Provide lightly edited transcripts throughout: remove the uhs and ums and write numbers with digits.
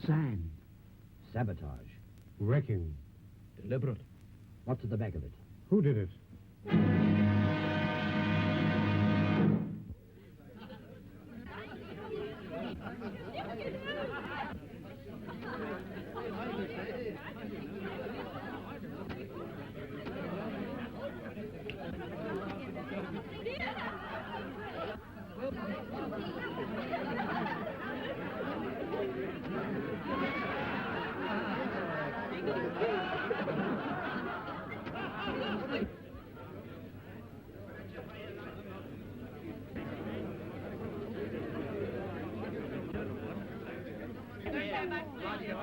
Sand. Sabotage. Wrecking. Deliberate. What's at the back of it? Who did it?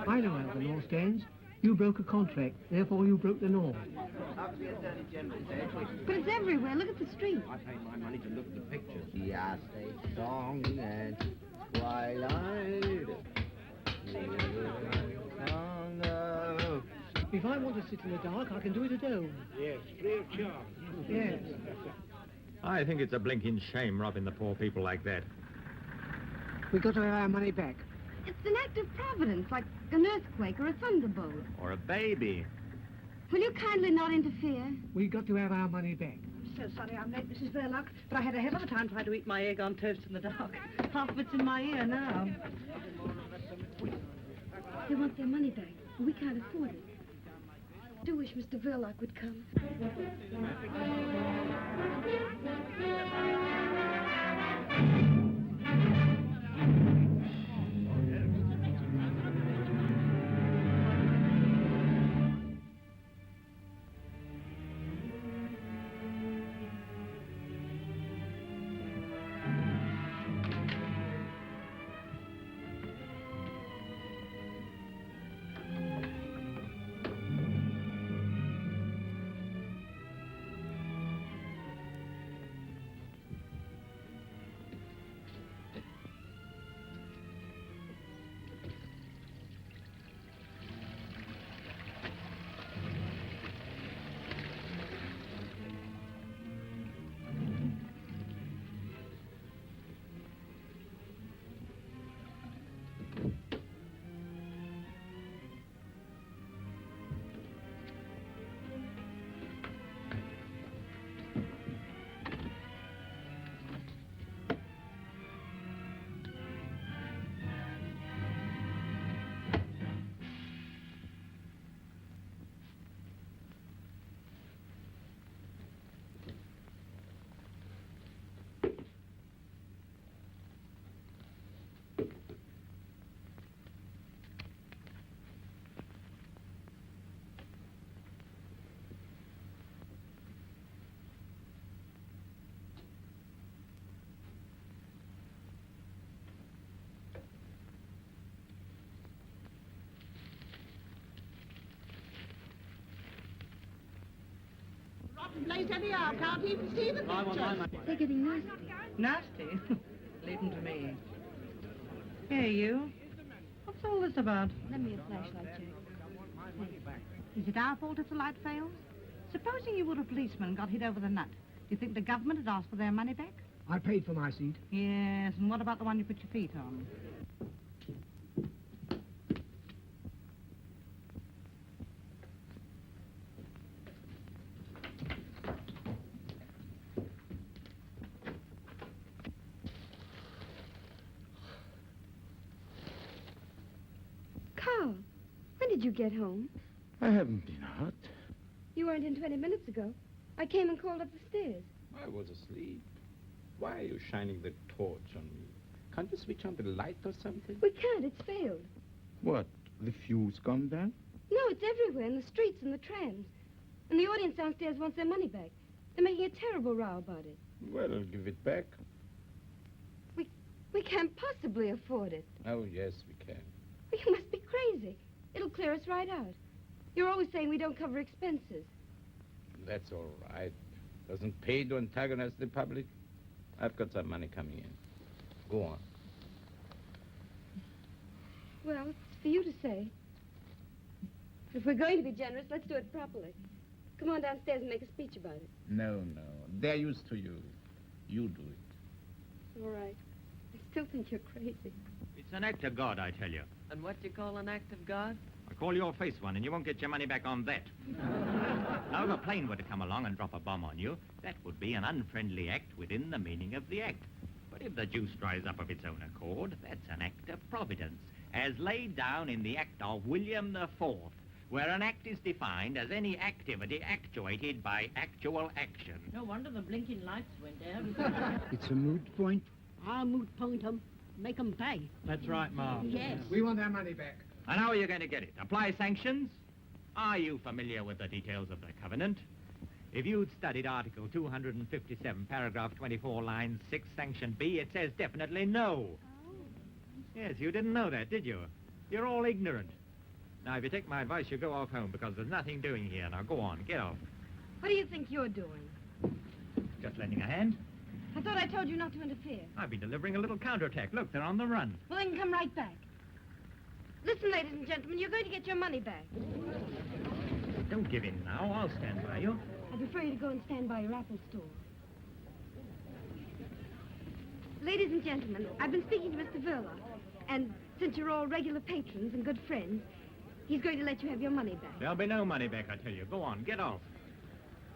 I know how the law stands. You broke a contract, therefore you broke the law. But it's everywhere. Look at the street. I paid my money to look at the pictures. Yes, a song at twilight. If I want to sit in the dark, I can do it at home. Yes, free of charge. Yes. I think it's a blinking shame robbing the poor people like that. We got to have our money back. It's an act of providence, like an earthquake or a thunderbolt. Or a baby. Will you kindly not interfere? We got to have our money back. So sorry I'm late, Mrs. Verloc, but I had a hell of a time trying to eat my egg on toast in the dark. Half of it's in my ear now. They want their money back. We can't afford it. I do wish Mr. Verloc would come. Late anyhow, can't even see the picture. They're getting nasty. Nasty? Leave them to me. Hey, you. What's all this about? Lend me a flashlight, Jack. Is it our fault if the light fails? Supposing you were a policeman and got hit over the nut. Do you think the government would ask for their money back? I paid for my seat. Yes, and what about the one you put your feet on? Carl, when did you get home? I haven't been out. You weren't in 20 minutes ago. I came and called up the stairs. I was asleep. Why are you shining the torch on me? Can't you switch on the light or something? We can't. It's failed. What? The fuse gone down? No, it's everywhere, in the streets and the trams. And the audience downstairs wants their money back. They're making a terrible row about it. Well, I'll give it back. We can't possibly afford it. Oh, yes, we can. Well, you must be crazy. It'll clear us right out. You're always saying we don't cover expenses. That's all right. Doesn't pay to antagonize the public. I've got some money coming in. Go on. Well, it's for you to say. If we're going to be generous, let's do it properly. Come on downstairs and make a speech about it. No. They're used to you. You do it. All right. I still think you're crazy. It's an act of God, I tell you. And what do you call an act of God? I call your face one, and you won't get your money back on that. Now, if a plane were to come along and drop a bomb on you, that would be an unfriendly act within the meaning of the act. But if the juice dries up of its own accord, that's an act of providence, as laid down in the Act of William IV, where an act is defined as any activity actuated by actual action. No wonder the blinking lights went out. It's a moot point. I'll moot point 'em. Make 'em pay. That's right, Ma. Yes. We want our money back. And how are you going to get it? Apply sanctions? Are you familiar with the details of the covenant? If you'd studied Article 257, paragraph 24, line 6, sanction B, it says definitely no. Yes, you didn't know that, did you? You're all ignorant. Now, if you take my advice, you go off home, because there's nothing doing here. Now, go on, get off. What do you think you're doing? Just lending a hand. I thought I told you not to interfere. I've been delivering a little counterattack. Look, they're on the run. Well, then come right back. Listen, ladies and gentlemen, you're going to get your money back. Don't give in now. I'll stand by you. I prefer you to go and stand by your Apple store. Ladies and gentlemen, I've been speaking to Mr. Verloc, and since you're all regular patrons and good friends, he's going to let you have your money back. There'll be no money back, I tell you. Go on, get off.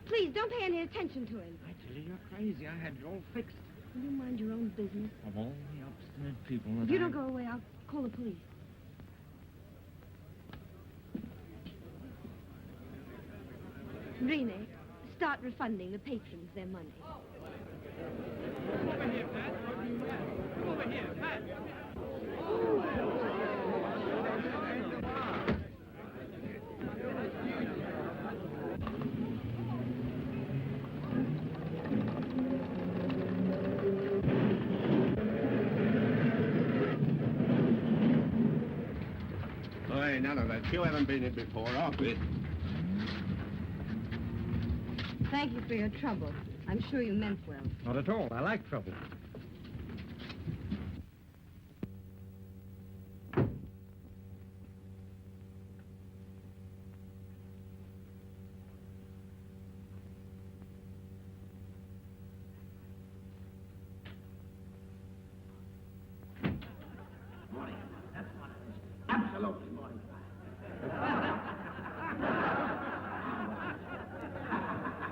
Please, don't pay any attention to him. I tell you, you're crazy. I had it all fixed. Will you mind your own business? Of all the obstinate people that If you don't go away, I'll call the police. Rene, start refunding the patrons their money. Over here, Pat. Over here, Pat. Hey, none of that. You haven't been in before, are we? Thank you for your trouble. I'm sure you meant well. Not at all. I like trouble. Absolutely morning.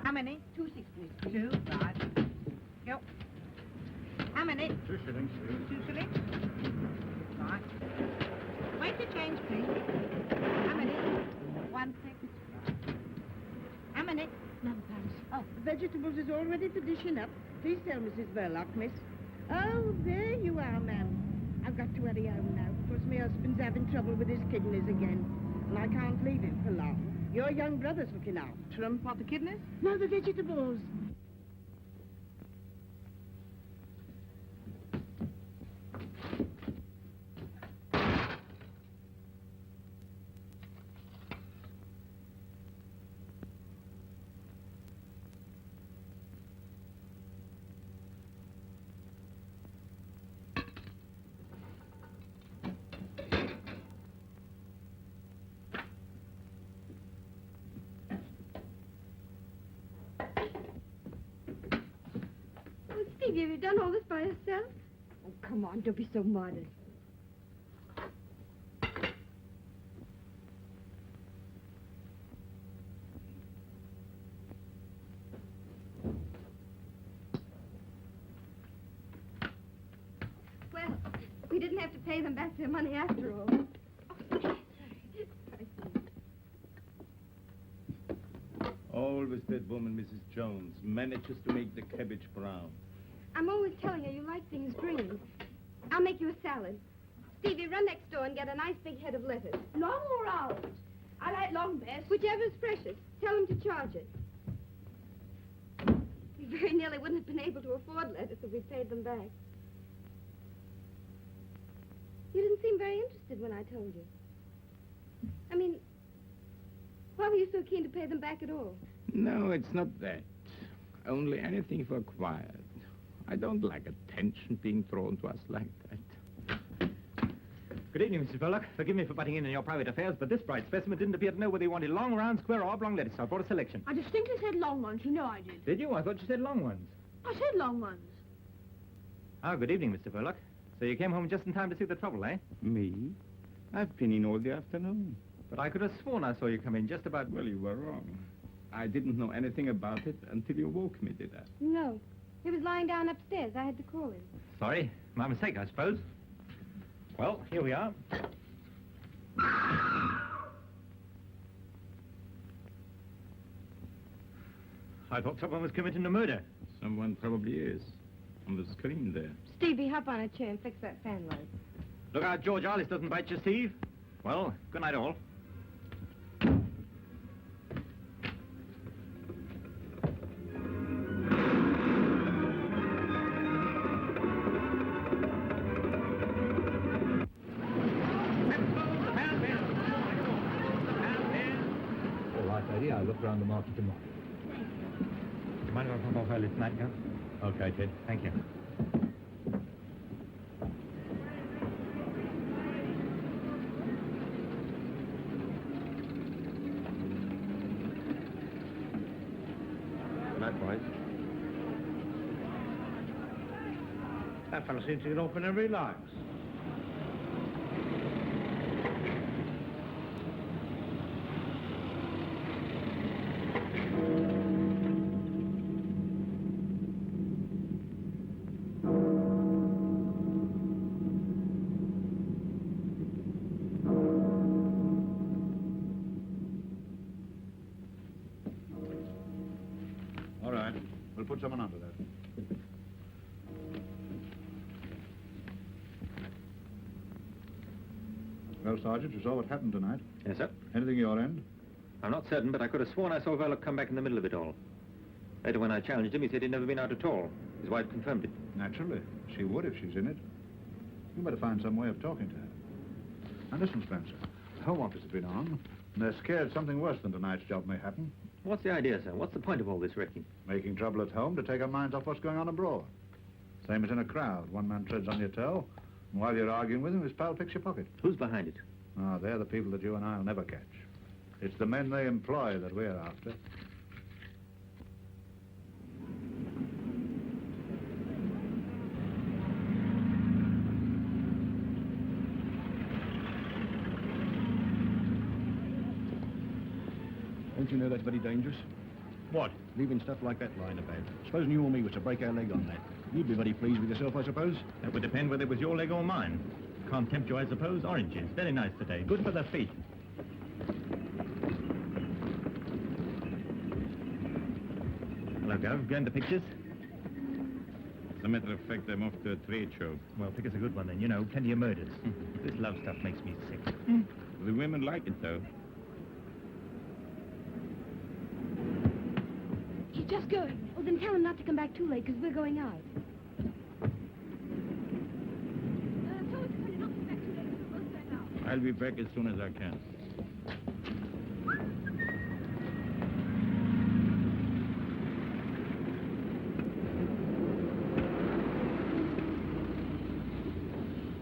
How many? 2 sixties. 2, right. Go. How many? 2 shillings. 2 shillings. Right. Wait to change, please. How many? 1 6. How many? Another pound. Oh, the vegetables is all ready for dishing up. Please tell Mrs. Verloc, miss. Oh, there you are, ma'am. I've got to hurry home now, because my husband's having trouble with his kidneys again. And I can't leave him for long. Your young brother's looking after him. What, the kidneys? No, the vegetables. Oh, Stevie, have you done all this by yourself? Oh, come on, don't be so modest. Well, we didn't have to pay them back their money after all. Oh, sorry. Always that woman, Mrs. Jones, manages to make the cabbage brown. I'm always telling her you like things green. I'll make you a salad. Stevie, run next door and get a nice big head of lettuce. Long or round? I like long best. Whichever's freshest. Tell them to charge it. We very nearly wouldn't have been able to afford lettuce if we paid them back. You didn't seem very interested when I told you. I mean, why were you so keen to pay them back at all? No, it's not that. only anything for quiet. I don't like attention being thrown to us like that. Good evening, Mrs. Verloc. Forgive me for butting in your private affairs, but this bright specimen didn't appear to know whether he wanted long, round, square, or oblong lettuce, so I brought a selection. I distinctly said long ones. You know I did. Did you? I thought you said long ones. I said long ones. Ah, good evening, Mr. Verloc. So you came home just in time to see the trouble, eh? Me? I've been in all the afternoon. But I could have sworn I saw you come in just about... Well, you were wrong. I didn't know anything about it until you woke me, did I? No. He was lying down upstairs. I had to call him. Sorry. My mistake, I suppose. Well, here we are. I thought someone was committing a murder. Someone probably is. On the screen there. Stevie, hop on a chair and fix that fan light. Look out, George Arliss doesn't bite you, Steve. Well, good night, all. All right, lady, I'll look round the market tomorrow. Do you mind if I pop off early tonight, Gus? Okay, Ted. Thank you. Good night, boys. That fellow seems to get off whenever he likes. All right. We'll put someone onto that. Well, Sergeant, you saw what happened tonight. Yes, sir. Anything your end? I'm not certain, but I could have sworn I saw Verloc come back in the middle of it all. Later, when I challenged him, he said he'd never been out at all. His wife confirmed it. Naturally. She would if she's in it. You better find some way of talking to her. Now, listen, Spencer. The Home Office has been on, and they're scared something worse than tonight's job may happen. What's the idea, sir? What's the point of all this wrecking? Making trouble at home to take our minds off what's going on abroad. Same as in a crowd. One man treads on your toe, and while you're arguing with him, his pal picks your pocket. Who's behind it? Ah, they're the people that you and I'll never catch. It's the men they employ that we're after. Don't you know that's very dangerous? What? Leaving stuff like that lying about. Supposing you or me was to break our leg on that. You'd be very pleased with yourself, I suppose? That would depend whether it was your leg or mine. Can't tempt you, I suppose. Oranges. Very nice today. Good for the feet. Hello, Gov. Going to pictures? As a matter of fact, I'm off to a trade show. Well, pick us a good one then. You know, plenty of murders. This love stuff makes me sick. The women like it, though. He's just going. Oh, then tell him not to come back too late, because we're going out. I'll be back as soon as I can.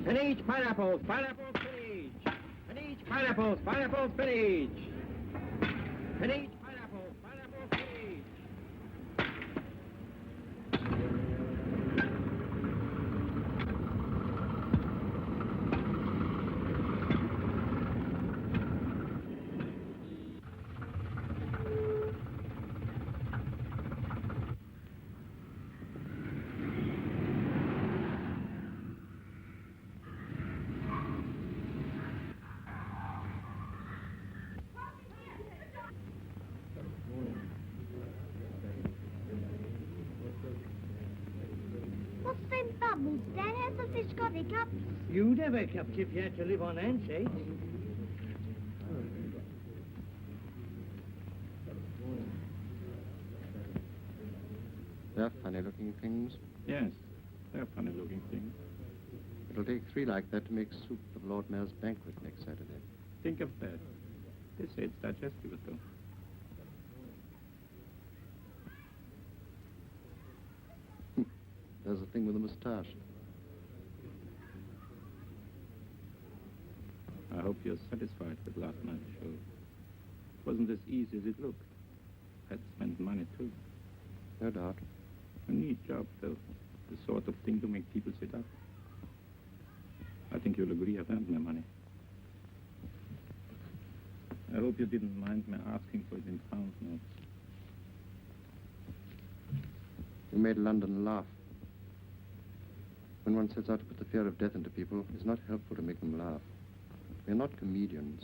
And each pineapples, pineapples, spinach. And each pineapples, pineapples, spinach. And each pineapples, pineapples, spinach. What's them bubbles, Dad? How's the fish got their cups? You'd have a cup if you had to live on handshakes. They're funny-looking things. Yes, they're funny-looking things. It'll take 3 like that to make soup of Lord Mayor's banquet next Saturday. Think of that. They say it's digestible, though. There's the thing with the moustache. I hope you're satisfied with last night's show. It wasn't as easy as it looked. I had to spend money, too. No doubt. A neat job, though. The sort of thing to make people sit up. I think you'll agree I've earned my money. I hope you didn't mind my asking for it in pound notes. You made London laugh. When one sets out to put the fear of death into people, it's not helpful to make them laugh. We're not comedians.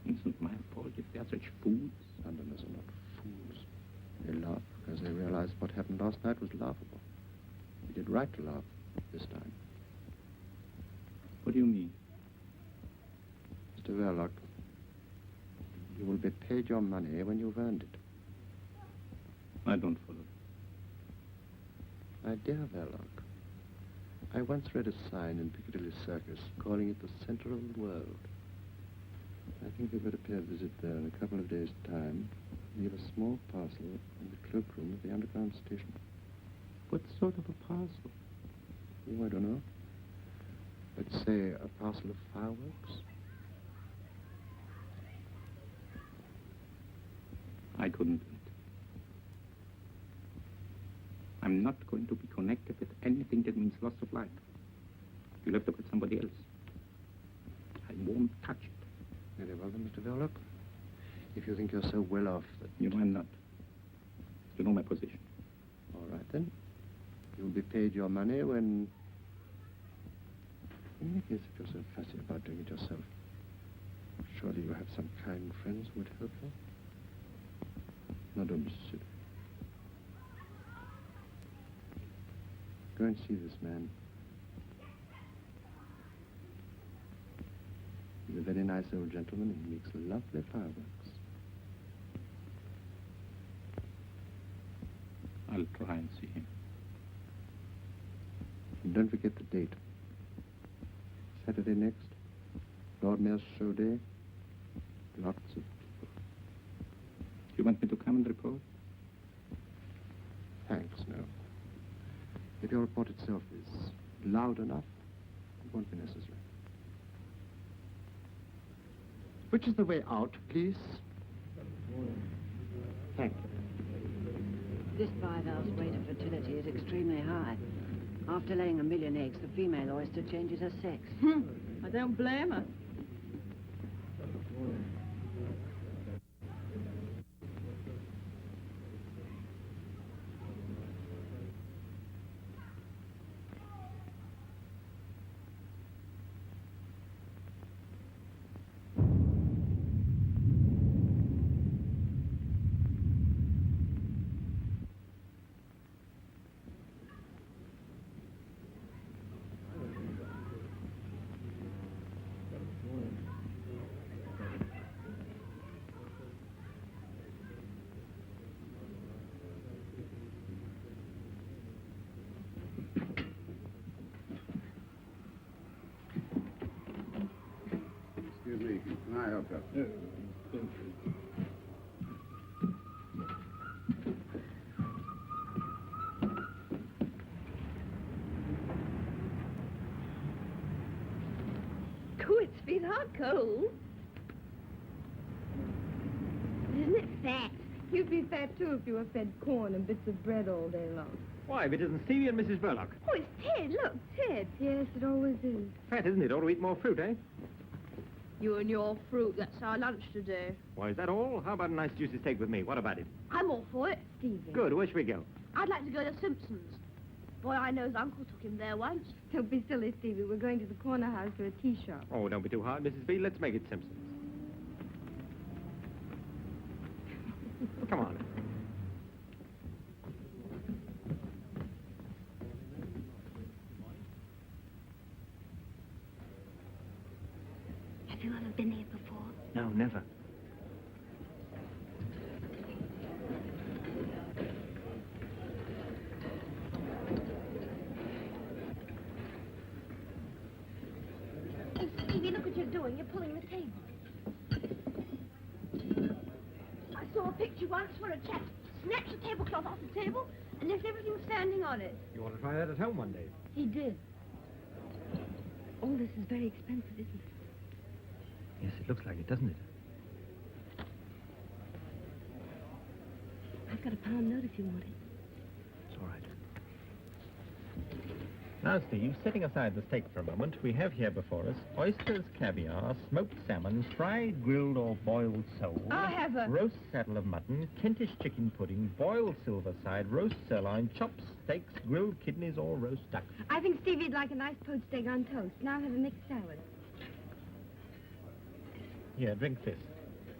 It isn't my fault if they're such fools. Londoners are not fools. They laugh because they realize what happened last night was laughable. We did right to laugh this time. What do you mean? Mr. Verloc, you will be paid your money when you've earned it. I don't follow. My dear Verloc, I once read a sign in Piccadilly Circus calling it the center of the world. I think you'd better pay a visit there in a couple of days' time. Leave a small parcel in the cloakroom of the underground station. What sort of a parcel? Oh, I don't know. Let's say a parcel of fireworks. I couldn't do it. I'm not going to be connected with anything that means loss of life. You'll have to get somebody else. I won't touch it. Very well then, Mr. Verloc. If you think you're so well off that... You know I'm not. You know my position. All right then. You'll be paid your money when... In any case, if you're so fussy about doing it yourself, surely you have some kind friends who would help you. Now don't be silly. Go and see this man. He's a very nice old gentleman and he makes lovely fireworks. I'll try and see him. And don't forget the date. Saturday next. Lord Mayor's show day. Lots of people. You want me to come and report? Thanks, no. If your report itself is loud enough, it won't be necessary. Which is the way out, please? Thank you. This 5 hours rate of fertility is extremely high. After laying 1 million eggs, the female oyster changes her sex. I don't blame her. Excuse me. Can I help you? Good, sweetheart, cold. Isn't it fat? You'd be fat, too, if you were fed corn and bits of bread all day long. Why, if it isn't Stevie and Mrs. Verloc. Oh, it's Ted. Look, Ted. Yes, it always is. Fat, isn't it? Ought to eat more fruit, eh? You and your fruit, that's our lunch today. Why, is that all? How about a nice juicy steak with me? What about it? I'm all for it. Stevie. Good. Where should we go? I'd like to go to Simpson's. Boy, I know's Uncle took him there once. Don't be silly, Stevie. We're going to the corner house for a tea shop. Oh, don't be too hard, Mrs. B. Let's make it Simpson's. Come on. Have you ever been here before? No, never. Hey, Stevie, look what you're doing. You're pulling the table. I saw a picture once where a chap snatched the tablecloth off the table and left everything standing on it. You want to try that at home one day? He did. All this is very expensive, isn't it? Yes, it looks like it, doesn't it? I've got a pound note if you want it. It's all right. Now, Steve, setting aside the steak for a moment, we have here before us oysters, caviar, smoked salmon, fried, grilled or boiled sole. I'll have a... Roast saddle of mutton, Kentish chicken pudding, boiled silver side, roast sirloin, chopped steaks, grilled kidneys or roast duck. I think Stevie'd like a nice poached egg on toast. Now have a mixed salad. Here, drink this.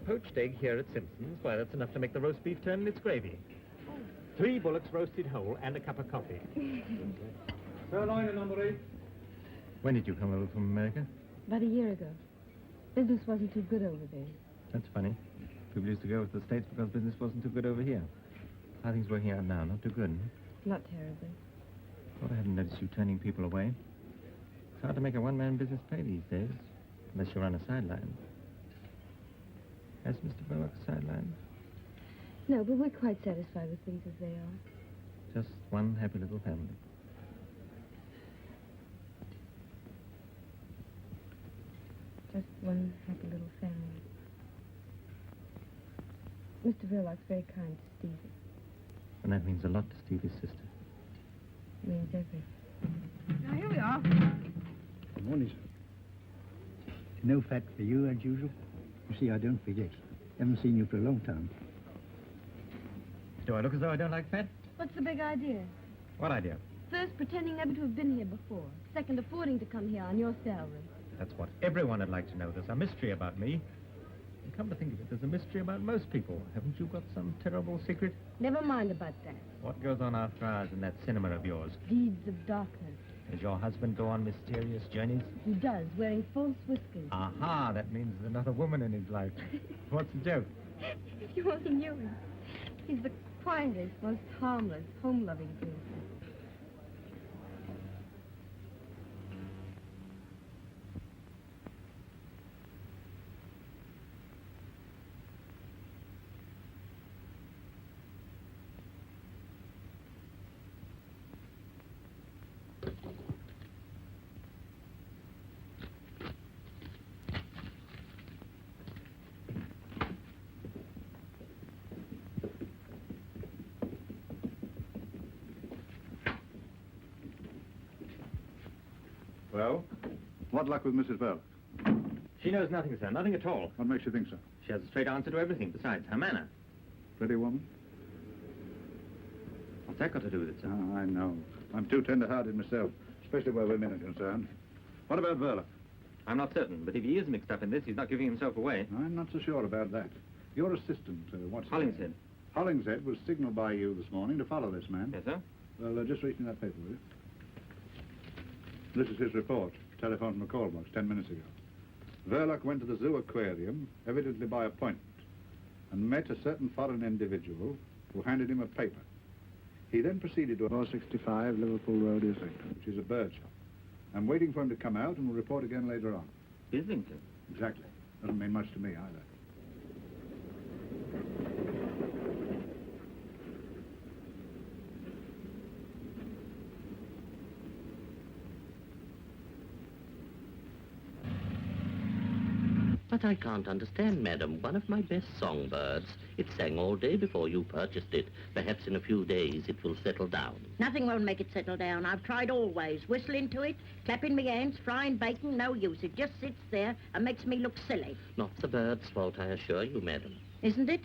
Poached egg here at Simpson's. Why, that's enough to make the roast beef turn in its gravy. 3 bullocks roasted whole and a cup of coffee. Sirloin at number 8. When did you come over from America? About a year ago. Business wasn't too good over there. That's funny. People used to go to the States because business wasn't too good over here. How are things working out now? Not too good, huh? Not terribly. Thought I hadn't noticed you turning people away. It's hard to make a one-man business pay these days, unless you're on a sideline. Has Mr. Bullock a sideline? No, but we're quite satisfied with things as they are. Just one happy little family. Just one happy little family. Mr. Verloc's very kind to Stevie. And that means a lot to Stevie's sister. Means everything. Now, here we are. Good morning, sir. No fat for you, as usual. You see, I don't forget. Haven't seen you for a long time. Do I look as though I don't like fat? What's the big idea? What idea? First, pretending never to have been here before. Second, affording to come here on your salary. That's what everyone would like to know. There's a mystery about me. And come to think of it, there's a mystery about most people. Haven't you got some terrible secret? Never mind about that. What goes on after hours in that cinema of yours? Deeds of darkness. Does your husband go on mysterious journeys? He does, wearing false whiskers. Aha, that means there's another woman in his life. What's the joke? If you only knew him. He's the quietest, most harmless, home-loving person. Well, what luck with Mrs. Bell? She knows nothing, sir. Nothing at all. What makes you think so? She has a straight answer to everything, besides her manner. Pretty woman? What's that got to do with it, sir? Oh, I know. I'm too tender-hearted myself, especially where women are concerned. What about Verla? I'm not certain, but if he is mixed up in this, he's not giving himself away. I'm not so sure about that. Your assistant, what's his name? Hollingshead. Hollingshead was signaled by you this morning to follow this man. Yes, sir? Well, just reach me that paper, will you? This is his report. Telephone from a call box 10 minutes ago. Verloc went to the zoo aquarium, evidently by appointment, and met a certain foreign individual who handed him a paper. He then proceeded to 465 Liverpool Road, Islington, which is a bird shop. I'm waiting for him to come out and will report again later on. Islington? Exactly. Doesn't mean much to me either. But I can't understand, madam. One of my best songbirds. It sang all day before you purchased it. Perhaps in a few days it will settle down. Nothing won't make it settle down. I've tried always. Whistling to it, clapping my hands, frying bacon, no use. It just sits there and makes me look silly. Not the bird's fault, I assure you, madam. Isn't it?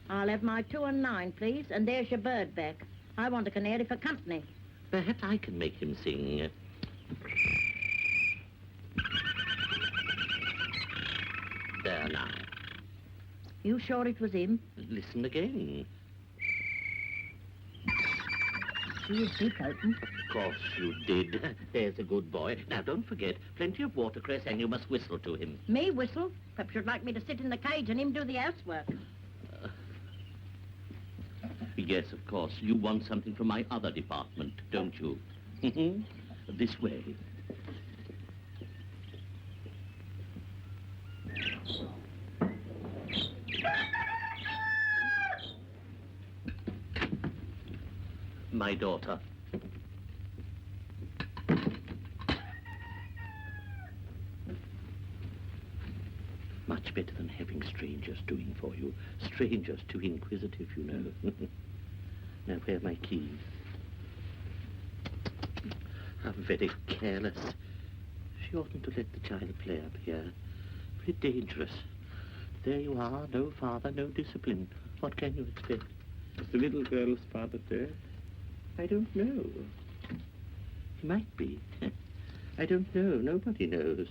I'll have my 2 and 9, please, and there's your bird back. I want a canary for company. Perhaps I can make him sing. There now. You sure it was him? Listen again. See his beak open. Of course you did. There's a good boy. Now, don't forget, plenty of watercress, and you must whistle to him. Me whistle? Perhaps you'd like me to sit in the cage and him do the housework. Yes, of course. You want something from my other department, don't you? This way. My daughter. Much better than having strangers doing for you. Strangers too inquisitive, you know. Now, where are my keys? How very careless. She oughtn't to let the child play up here. Very dangerous. There you are, no father, no discipline. What can you expect? Is the little girl's father dead? I don't know. He might be. I don't know. Nobody knows.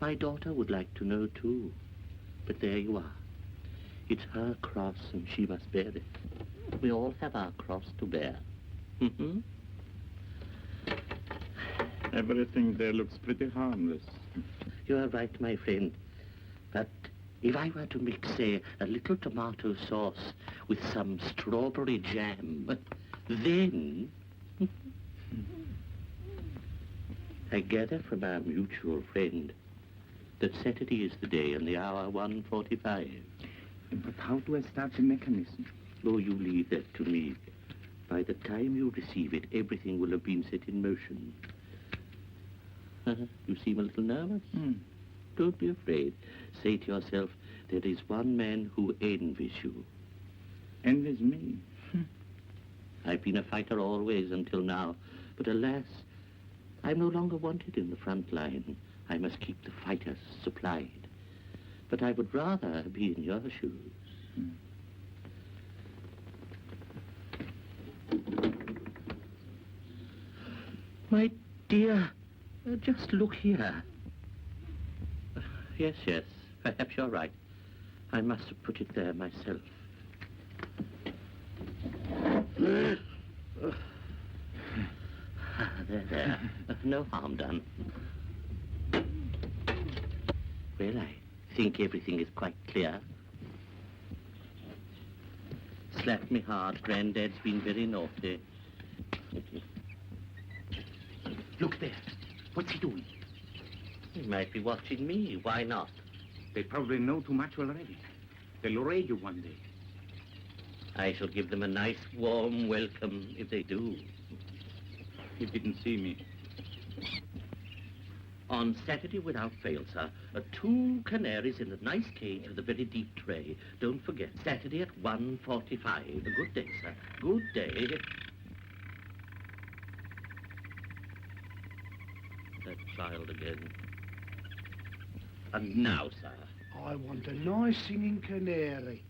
My daughter would like to know, too. But there you are. It's her cross, and she must bear it. We all have our cross to bear. Mm-hmm. Everything there looks pretty harmless. You are right, my friend. But if I were to mix, say, a little tomato sauce with some strawberry jam, then... I gather from our mutual friend that Saturday is the day and the hour 1:45. But how do I start the mechanism? Oh, you leave that to me. By the time you receive it, everything will have been set in motion. You seem a little nervous. Don't be afraid. Say to yourself, there is one man who envies you. Envies me? I've been a fighter always until now, but alas, I'm no longer wanted in the front line. I must keep the fighters supplied. But I would rather be in your shoes. My dear, just look here. Yes, perhaps you're right. I must have put it there myself. There. No harm done. Well, I think everything is quite clear. Slap me hard. Granddad's been very naughty. Look there. What's he doing? He might be watching me. Why not? They probably know too much already. They'll raid you one day. I shall give them a nice, warm welcome if they do. He didn't see me. On Saturday, without fail, sir, 2 canaries in a nice cage with a very deep tray. Don't forget, Saturday at 1:45. Good day, sir. Good day. That child again. And now, sir. I want a nice singing canary.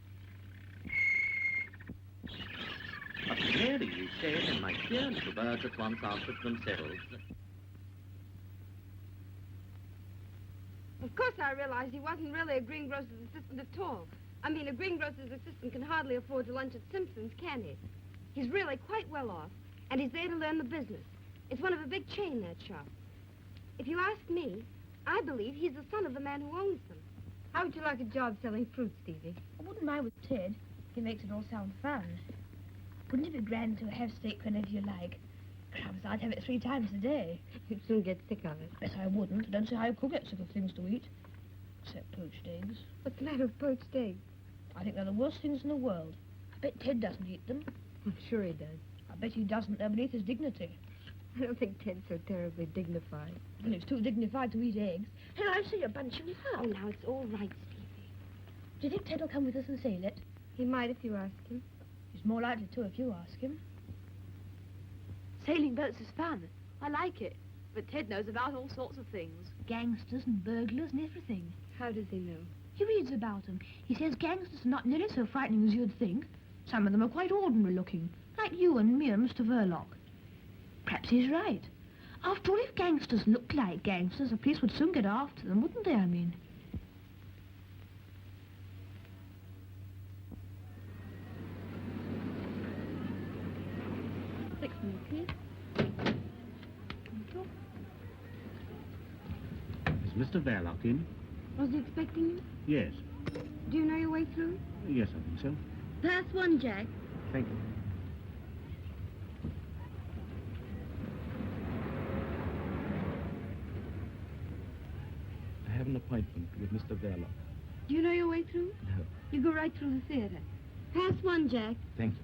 A canary, you said, and my dear little birds at once answered themselves. Of course I realized he wasn't really a greengrocer's assistant at all. I mean, a greengrocer's assistant can hardly afford to lunch at Simpson's, can he? He's really quite well off, and he's there to learn the business. It's one of a big chain, that shop. If you ask me, I believe he's the son of the man who owns them. How would you like a job selling fruit, Stevie? I wouldn't mind with Ted. He makes it all sound fun. Wouldn't it be grand to have steak whenever you like? Crumbs, I'd have it 3 times a day. You'd soon get sick of it. Yes, I wouldn't. I don't see how you could get sick of things to eat. Except poached eggs. What's the matter with poached eggs? I think they're the worst things in the world. I bet Ted doesn't eat them. I'm sure he does. I bet he doesn't. They're beneath his dignity. I don't think Ted's so terribly dignified. Well, he's too dignified to eat eggs. And I see you're bunching it up. Oh, now, it's all right, Stevie. Do you think Ted will come with us and sail it? He might if you ask him. He's more likely to if you ask him. Sailing boats is fun. I like it. But Ted knows about all sorts of things. Gangsters and burglars and everything. How does he know? He reads about them. He says gangsters are not nearly so frightening as you'd think. Some of them are quite ordinary looking, like you and me and Mr. Verloc. Perhaps he's right. After all, if gangsters looked like gangsters, the police would soon get after them, wouldn't they, I mean? Fix me, please. Thank you. Is Mr. Verloc in? Was he expecting you? Yes. Do you know your way through? Yes, I think so. Pass 1, Jack. Thank you. I have an appointment with Mr. Verloc. Do you know your way through? No. You go right through the theater. Pass 1, Jack. Thank you.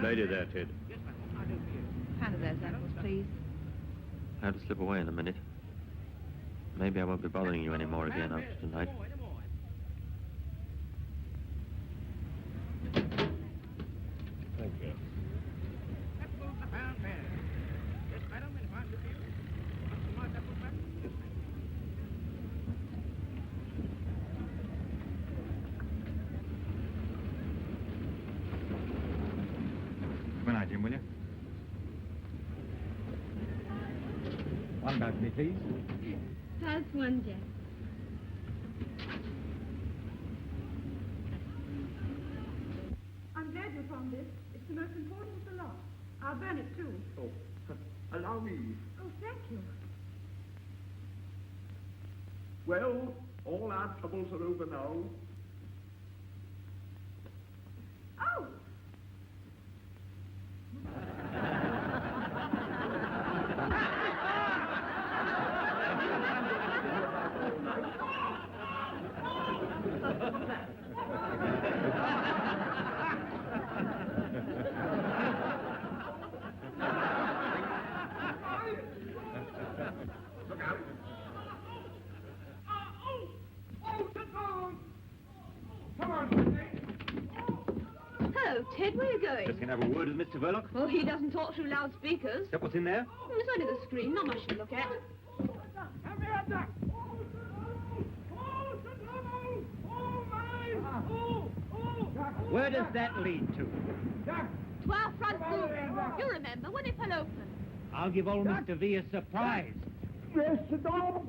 Lady there, Ted. Hand of those apples, please. I have to slip away in a minute. Maybe I won't be bothering you any more again after tonight. Thank you. Good night, Jim, will you? One balcony, please. How's one, Jack? I'm glad you found this. It's the most important of the lot. I'll burn it too. Oh, allow me. Oh, thank you. Well, all our troubles are over now. Oh! Look out. Come on, Hello, Ted. Where are you going? Just going to have a word with Mr. Verloc. Well, he doesn't talk through loudspeakers. Is that what's in there? Oh, it's only the screen. Not much to look at. Where does that lead to? To our front door. You remember when it fell open. I'll give old Mr. V a surprise. Yes, dog.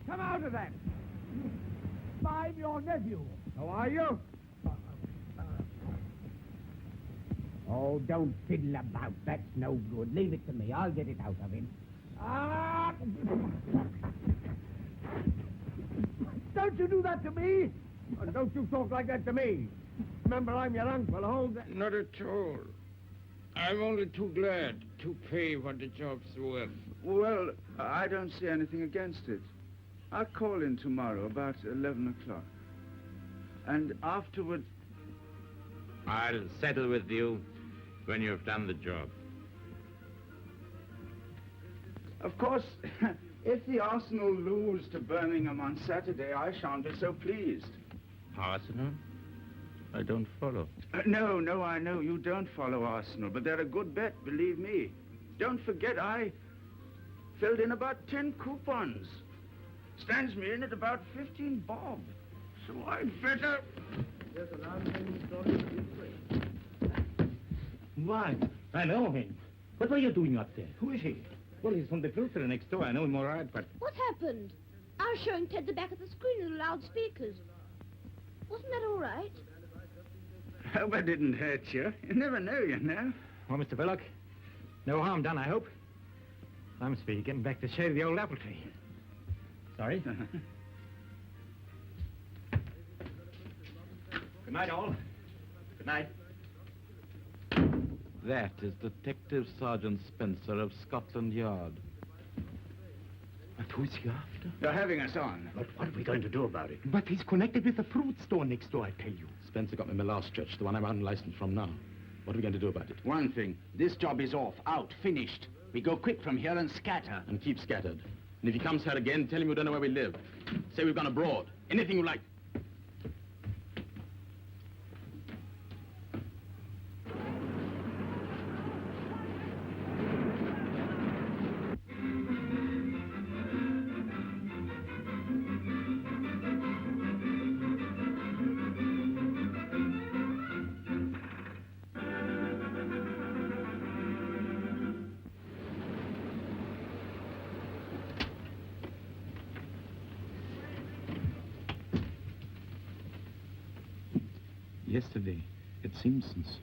Come out of that. I'm your nephew. How are you? Oh, don't fiddle about. That's no good. Leave it to me. I'll get it out of him. Ah! Don't you do that to me? And don't you talk like that to me. Remember, I'm your uncle. Hold that. Not at all. I'm only too glad to pay what the job's worth. Well, I don't see anything against it. I'll call in tomorrow about 11 o'clock. And afterward... I'll settle with you when you've done the job. Of course, if the Arsenal lose to Birmingham on Saturday, I shan't be so pleased. Arsenal? I don't follow. No, I know you don't follow Arsenal, but they're a good bet, believe me. Don't forget, I filled in about 10 coupons. Stands me in at about 15 bob. So I'd better... There's an arm's story this way. What? I know him. What were you doing up there? Who is he? Well, he's from the filter next door. I know him all right, but... What happened? I was showing Ted the back of the screen with the loudspeakers. Wasn't that all right? Hope I didn't hurt you. You never know, you know. Well, Mr. Verloc, no harm done, I hope. I'm speedy getting back to shave the old apple tree. Sorry. Good night, all. Good night. That is Detective Sergeant Spencer of Scotland Yard. But who's he after? You're having us on. But what are we going to do about it? But he's connected with the fruit store next door, I tell you. Spencer got me my last church, the one I'm unlicensed from now. What are we going to do about it? One thing. This job is off, out, finished. We go quick from here and scatter. And keep scattered. And if he comes here again, tell him we don't know where we live. Say we've gone abroad. Anything you like. Yesterday, at Simpson's,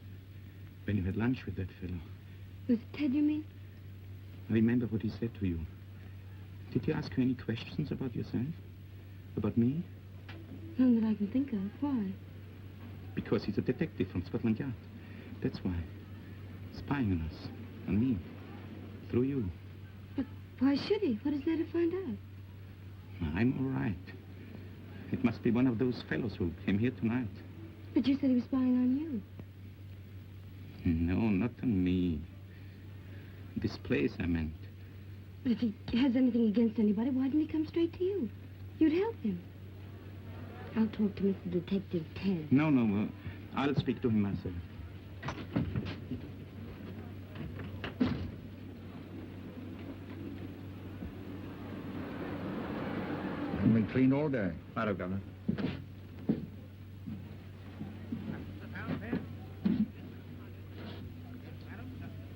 when you had lunch with that fellow. Was it Ted, you mean? Remember what he said to you. Did he ask you any questions about yourself? About me? None that I can think of. Why? Because he's a detective from Scotland Yard. That's why. Spying on us. On me. Through you. But why should he? What is there to find out? I'm all right. It must be one of those fellows who came here tonight. But you said he was spying on you. No, not on me. This place, I meant. But if he has anything against anybody, why didn't he come straight to you? You'd help him. I'll talk to Mr. Detective Ted. No, I'll speak to him myself. I've been clean all day. Righto, Governor.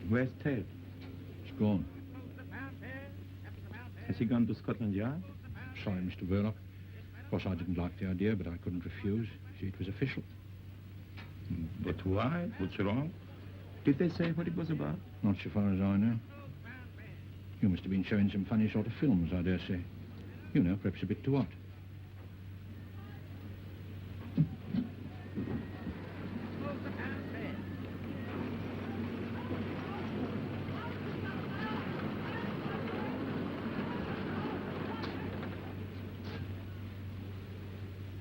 Where's Ted? It's gone. Has he gone to Scotland Yard? Sorry, Mr. Verloc. Of course, I didn't like the idea, but I couldn't refuse. See, it was official. But why? What's wrong? Did they say what it was about? Not so far as I know. You must have been showing some funny sort of films, I dare say. You know, perhaps a bit too hot.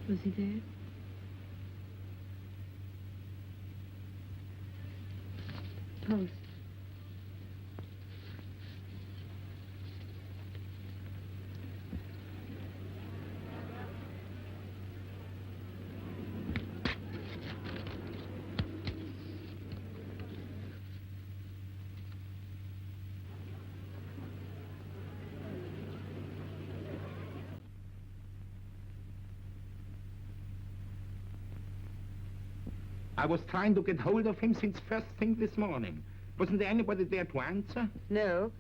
Was he there? Post. I was trying to get hold of him since first thing this morning. Wasn't there anybody there to answer? No.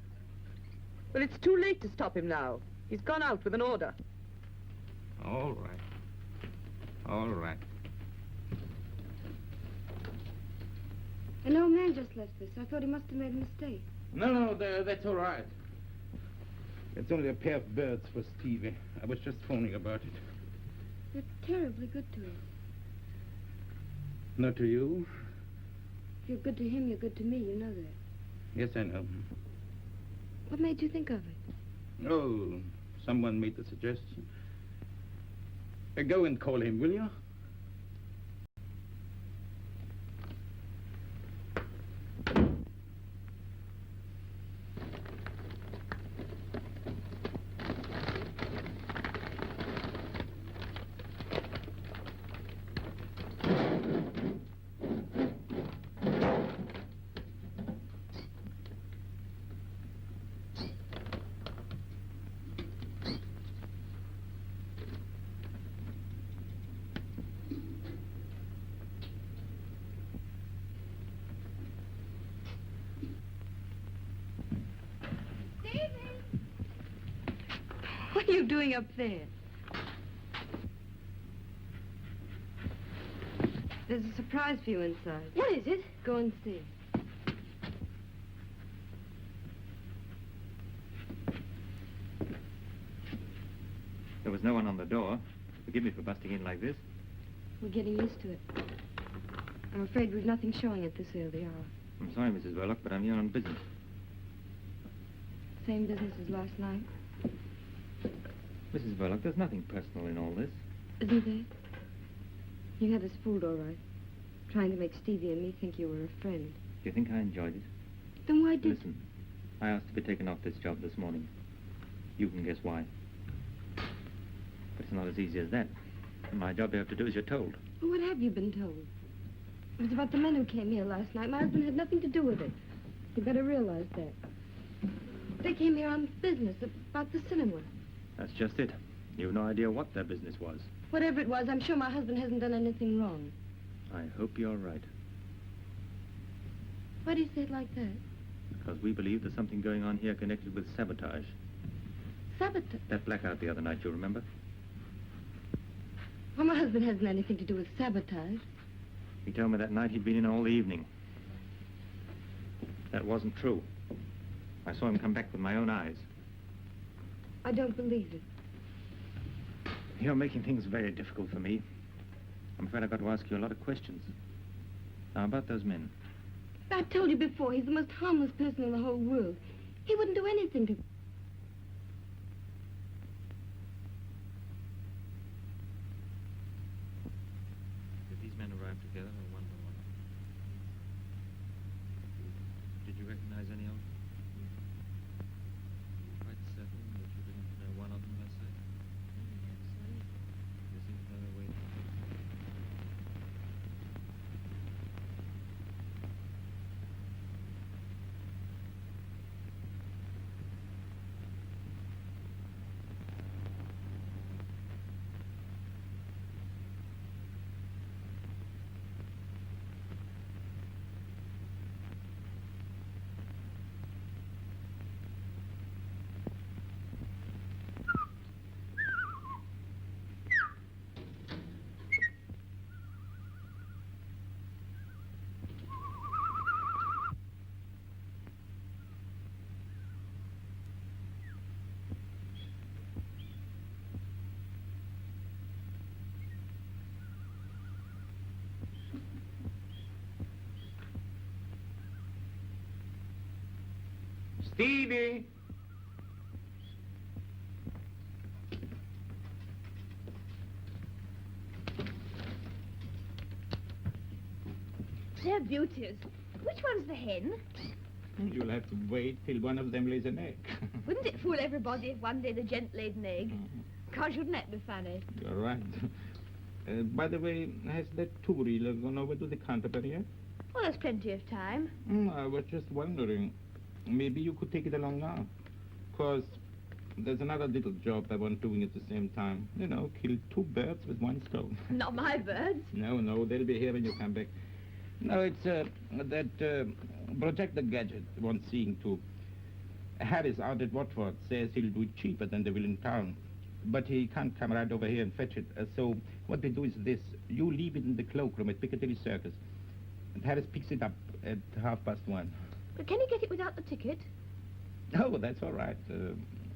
Well, it's too late to stop him now. He's gone out with an order. All right. All right. An old man just left this. I thought he must have made a mistake. No, that's all right. It's only a pair of birds for Stevie. I was just phoning about it. You're terribly good to him. Not to you? If you're good to him, you're good to me. You know that. Yes, I know. What made you think of it? Oh, someone made the suggestion. Go and call him, will you? What are you doing up there? There's a surprise for you inside. What is it? Go and see. There was no one on the door. Forgive me for busting in like this. We're getting used to it. I'm afraid we've nothing showing at this early hour. I'm sorry, Mrs. Verloc, but I'm here on business. Same business as last night, Mrs. Verloc, there's nothing personal in all this. isn't there? You had us fooled, all right. Trying to make Stevie and me think you were a friend. Do you think I enjoyed it? Then why did... Listen, I asked to be taken off this job this morning. You can guess why. But it's not as easy as that. My job you have to do as you're told. Well, what have you been told? It was about the men who came here last night. My husband had nothing to do with it. You better realize that. They came here on business about the cinema. That's just it. You've no idea what their business was. Whatever it was, I'm sure my husband hasn't done anything wrong. I hope you're right. Why do you say it like that? Because we believe there's something going on here connected with sabotage. Sabotage? That blackout the other night, you remember? Well, my husband hasn't anything to do with sabotage. He told me that night he'd been in all the evening. That wasn't true. I saw him come back with my own eyes. I don't believe it. You're making things very difficult for me. I'm afraid I've got to ask you a lot of questions. Now, about those men. I've told you before, he's the most harmless person in the whole world. He wouldn't do anything to... Did these men arrive together or one by one? Did you recognize any of them? Quite certain that you didn't know one of them by sight? You seem to know their way. Stevie! They're beauties. Which one's the hen? You'll have to wait till one of them lays an egg. Wouldn't it fool everybody if one day the gent laid an egg? Gosh, wouldn't that be funny? You're right. By the way, has that two-reeler gone over to the Canterbury yet? Well, there's plenty of time. I was just wondering. Maybe you could take it along now. 'Cause there's another little job I want doing at the same time. You know, kill two birds with one stone. Not my birds. No, they'll be here when you come back. No, it's that projector gadget wants seeing to. Harris out at Watford says he'll do it cheaper than they will in town. But he can't come right over here and fetch it. So what we do is this. You leave it in the cloakroom at Piccadilly Circus. And Harris picks it up at 1:30. But can you get it without the ticket? Oh, that's all right.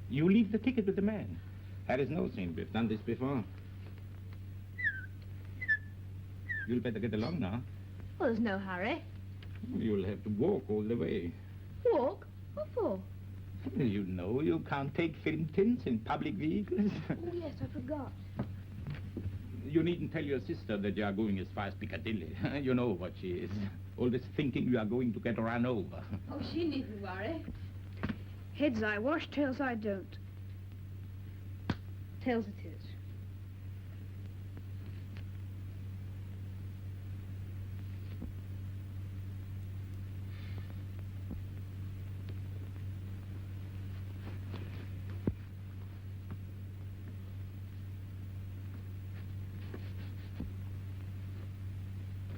You leave the ticket with the man. Harris knows him. We've done this before. You'll better get along now. Well, there's no hurry. You'll have to walk all the way. Walk? What for? You know you can't take film tints in public vehicles. Oh, yes, I forgot. You needn't tell your sister that you are going as far as Piccadilly. You know what she is. Always thinking you are going to get run over. Oh, she needn't worry. Heads I wash, tails I don't. Tails it is.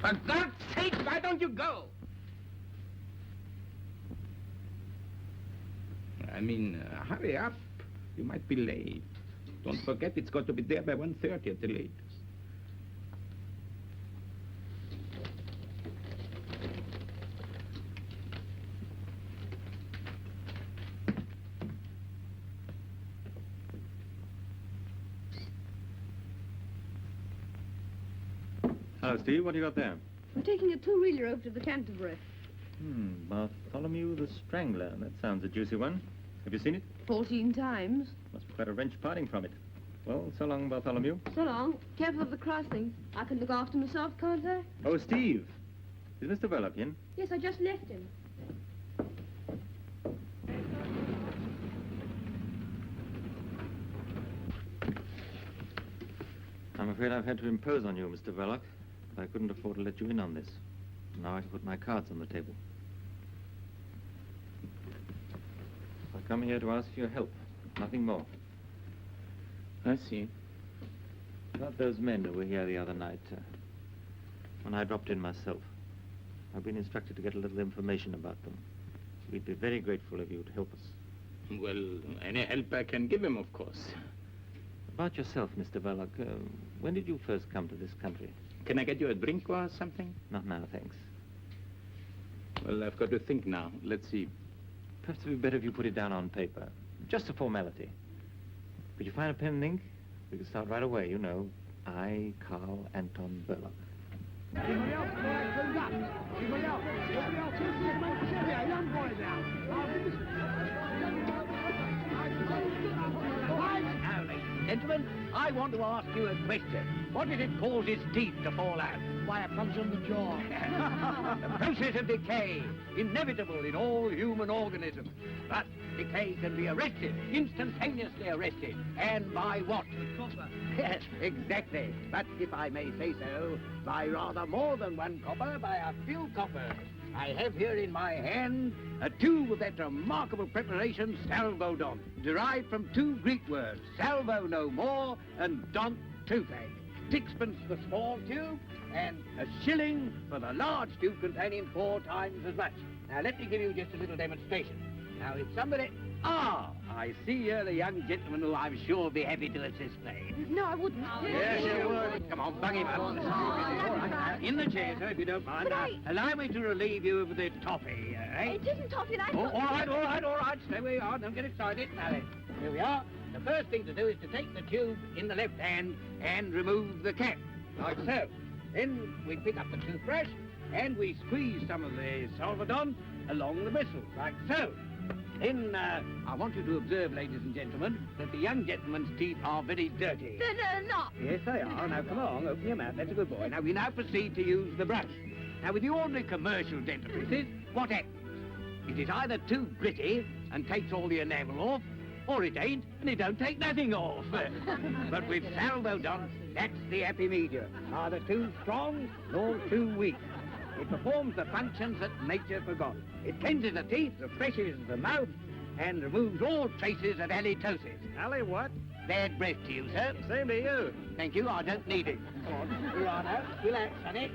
For God's sake, why don't you go? I mean, hurry up. You might be late. Don't forget it's got to be there by 1:30 at the latest. Hello, Steve. What do you got there? We're taking a two-reeler over to the Canterbury. Bartholomew the Strangler. That sounds a juicy one. Have you seen it? 14 times. Must be quite a wrench parting from it. Well, so long, Bartholomew. So long. Careful of the crossing. I can look after myself, can't I? Oh, Steve. Is Mr. Verloc in? Yes, I just left him. I'm afraid I've had to impose on you, Mr. Verloc. But I couldn't afford to let you in on this. Now I can put my cards on the table. I've come here to ask for your help. Nothing more. I see. About those men who were here the other night, when I dropped in myself. I've been instructed to get a little information about them. We'd be very grateful if you'd help us. Well, any help I can give him, of course. About yourself, Mr. Verloc, when did you first come to this country? Can I get you a drink or something? Not now, thanks. Well, I've got to think now. Let's see. Perhaps it would be better if you put it down on paper. Just a formality. Could you find a pen and ink? We could start right away, you know. I, Carl Anton Verloc. Anybody else? Anybody else? Anybody else? Yeah, young boy now. Gentlemen, I want to ask you a question. What is it causes teeth to fall out? Why, it comes on the jaw. The process of decay, inevitable in all human organisms. But decay can be arrested, instantaneously arrested. And by what? Copper. Yes, exactly. But if I may say so, by rather more than one copper, by a few coppers. I have here in my hand a tube of that remarkable preparation, Salvodon, derived from two Greek words, salvo no more and don toothache. 6pence for the small tube and a shilling for the large tube containing 4 times as much. Now let me give you just a little demonstration. Now if somebody... Ah, I see here the young gentleman who I'm sure will be happy to assist me. No, I wouldn't. Yes, you would. Come on, bung him up. In the chair, sir, if you don't mind. Allow me to relieve you of the toffee, eh? It isn't toffee, I Oh, all right. Stay where you are. Don't get excited. Now then, here we are. The first thing to do is to take the tube in the left hand and remove the cap, like so. Then we pick up the toothbrush and we squeeze some of the Salvodon along the bristles, like so. Then, I want you to observe, ladies and gentlemen, that the young gentleman's teeth are very dirty. They're not. Yes, they are. Now, come along, open your mouth. That's a good boy. Now, we now proceed to use the brush. Now, with the ordinary commercial dentifrices, what happens? It is either too gritty and takes all the enamel off, or it ain't, and it don't take nothing off. But with Salvodon, that's the happy medium. Neither too strong nor too weak. It performs the functions that nature forgot. It cleanses the teeth, refreshes the mouth, and removes all traces of halitosis. Ali, what? Bad breath to you, sir. Same to you. Thank you, I don't need it. Go on. Here you are now. Relax, sonny.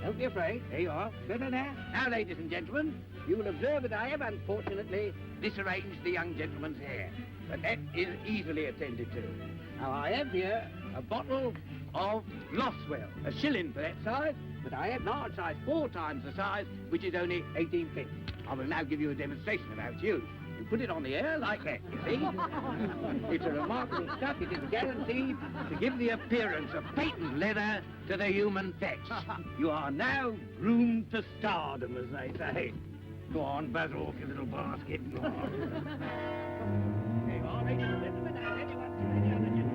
Don't be afraid. There you are. Good enough. Now, ladies and gentlemen, you will observe that I have, unfortunately, disarranged the young gentleman's hair. But that is easily attended to. Now, I have here a bottle of Losswell, a shilling for that size, but I have large size, 4 times the size, which is only 18p. I will now give you a demonstration of how it's used. You put it on the air like that, you see? It's a remarkable stuff. It is guaranteed to give the appearance of patent leather to the human flesh. You are now groomed to stardom, as they say. Go on, buzz off your little basket. Go on. There you are, ladies and gentlemen. Now, anyone, any other gentlemen?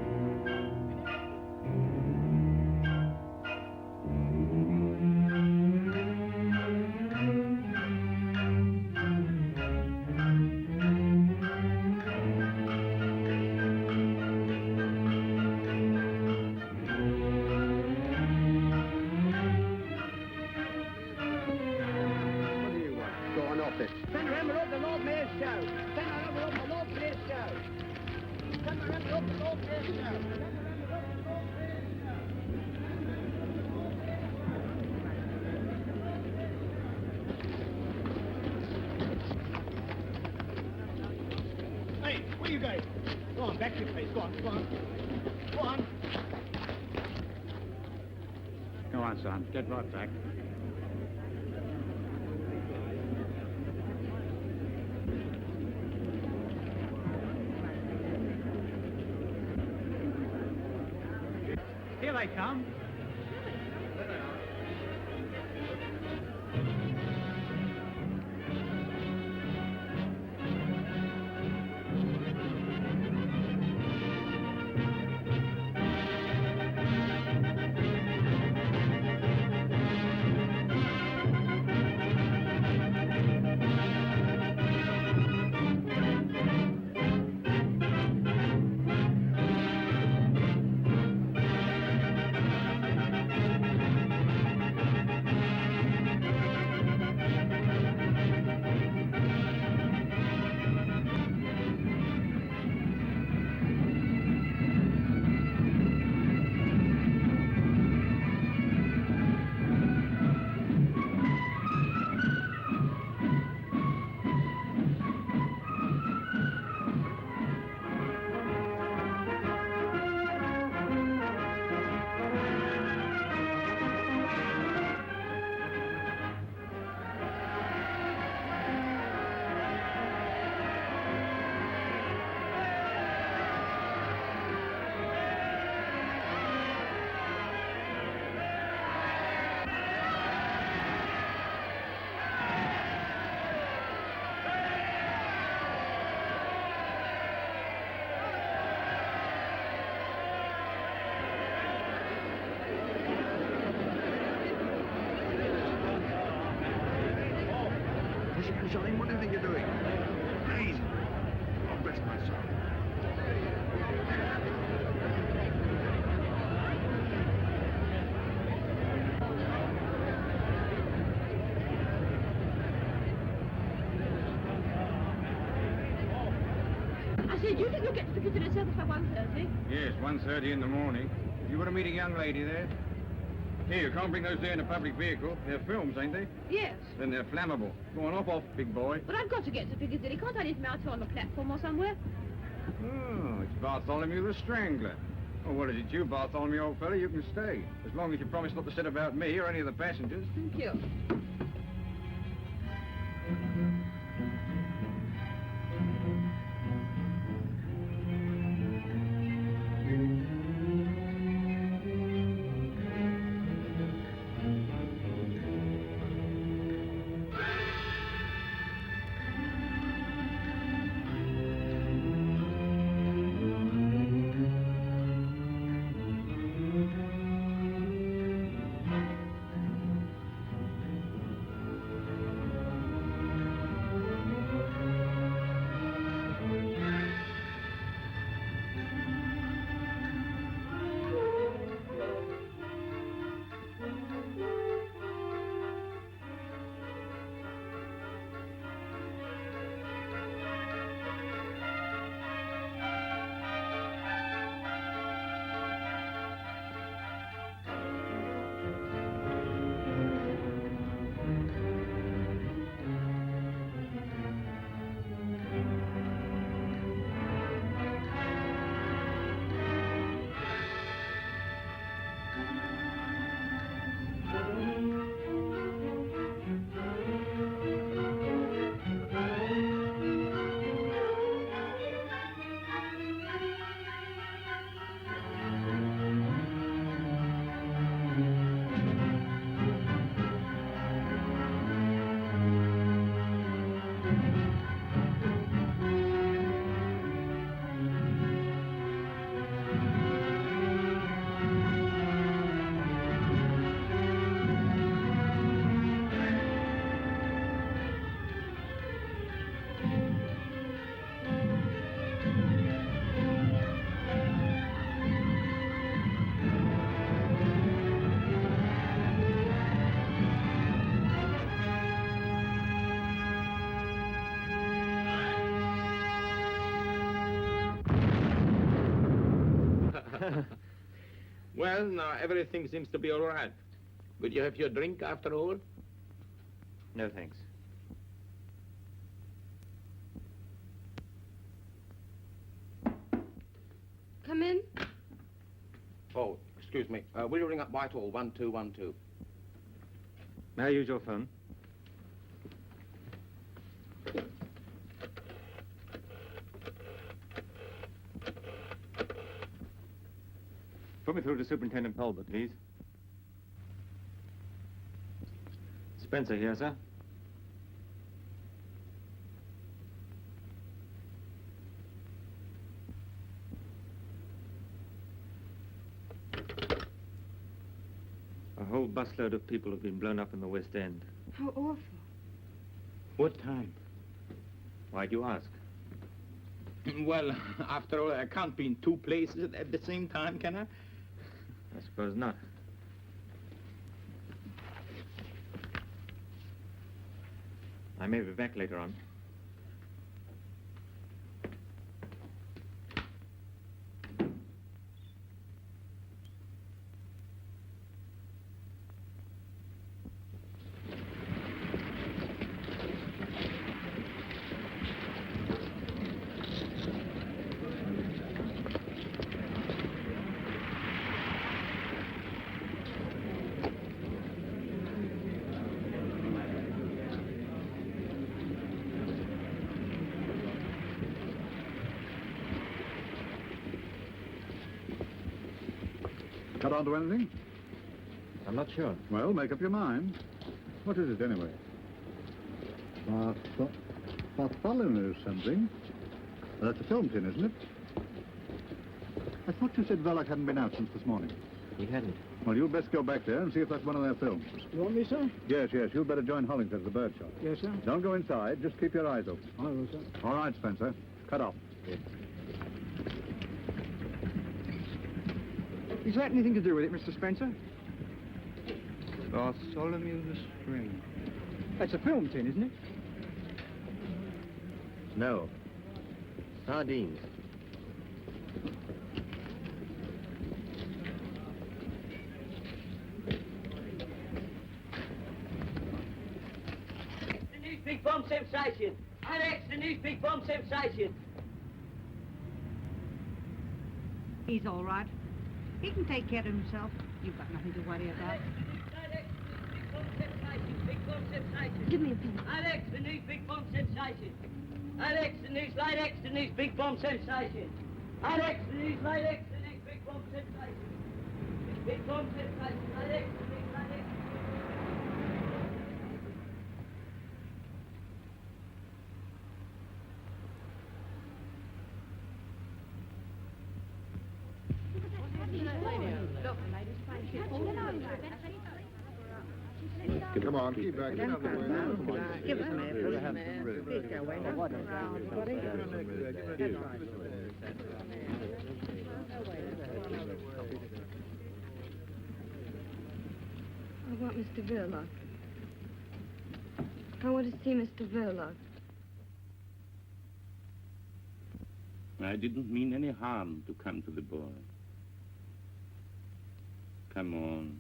Send her over the Lord Mayor's show. Send her over the Lord Mayor's show. Send her over the Lord Mayor's show. Hey, where you going? Go on, back to your place. Go on, go on. Go on. Go on, son. Get right back. Here they come. shot him. What do you think you're doing? Rain. Oh, bless my soul. I said, do you think you'll get to the Piccadilly Circus by 1:30? Yes, 1:30 in the morning. You want to meet a young lady there? Here, you can't bring those there in a public vehicle. They're films, ain't they? Yes. Then they're flammable. Go on, off, big boy. But I've got to get to Piccadilly. Can't I leave them out on the platform or somewhere? Oh, it's Bartholomew the Strangler. Oh, what is it, you, Bartholomew, old fella? You can stay. As long as you promise not to sit about me or any of the passengers. Thank you. Well, now everything seems to be all right. Would you have your drink after all? No, thanks. Come in. Oh, excuse me. Will you ring up Whitehall 1212? May I use your phone? Put me through to Superintendent Talbot, please. Spencer here, sir. A whole busload of people have been blown up in the West End. How awful. What time? Why'd you ask? Well, after all, I can't be in two places at the same time, can I? I suppose not. I may be back later on. Cut on to anything? I'm not sure. Well, make up your mind. What is it, anyway? Bartholomew something. That's a film tin, isn't it? I thought you said Verloc hadn't been out since this morning. He hadn't. Well, you'd best go back there and see if that's one of their films. You want me, sir? Yes, you'd better join Hollington at the bird shop. Yes, sir. Don't go inside, just keep your eyes open. I will, sir. All right, Spencer. Cut off. Is that anything to do with it, Mr. Spencer? Bartholomew the String. That's a film tin, isn't it? No. Sardines. The news big bomb sensation. Alex, the news big bomb sensation. He's all right. He can take care of himself. You've got nothing to worry about. Give me a pen. Alex, the news big bomb sensation. Alex, the news light X, the news big bomb sensation. Alex, the news light X, the news big bomb sensation. Big bomb sensation. Alex, the news light X. Come on, keep back. Get out of the way now. Come on. Give us a minute. Please go away. I want Mr. Verloc. I want to see Mr. Verloc. I didn't mean any harm to come to the boy. Come on.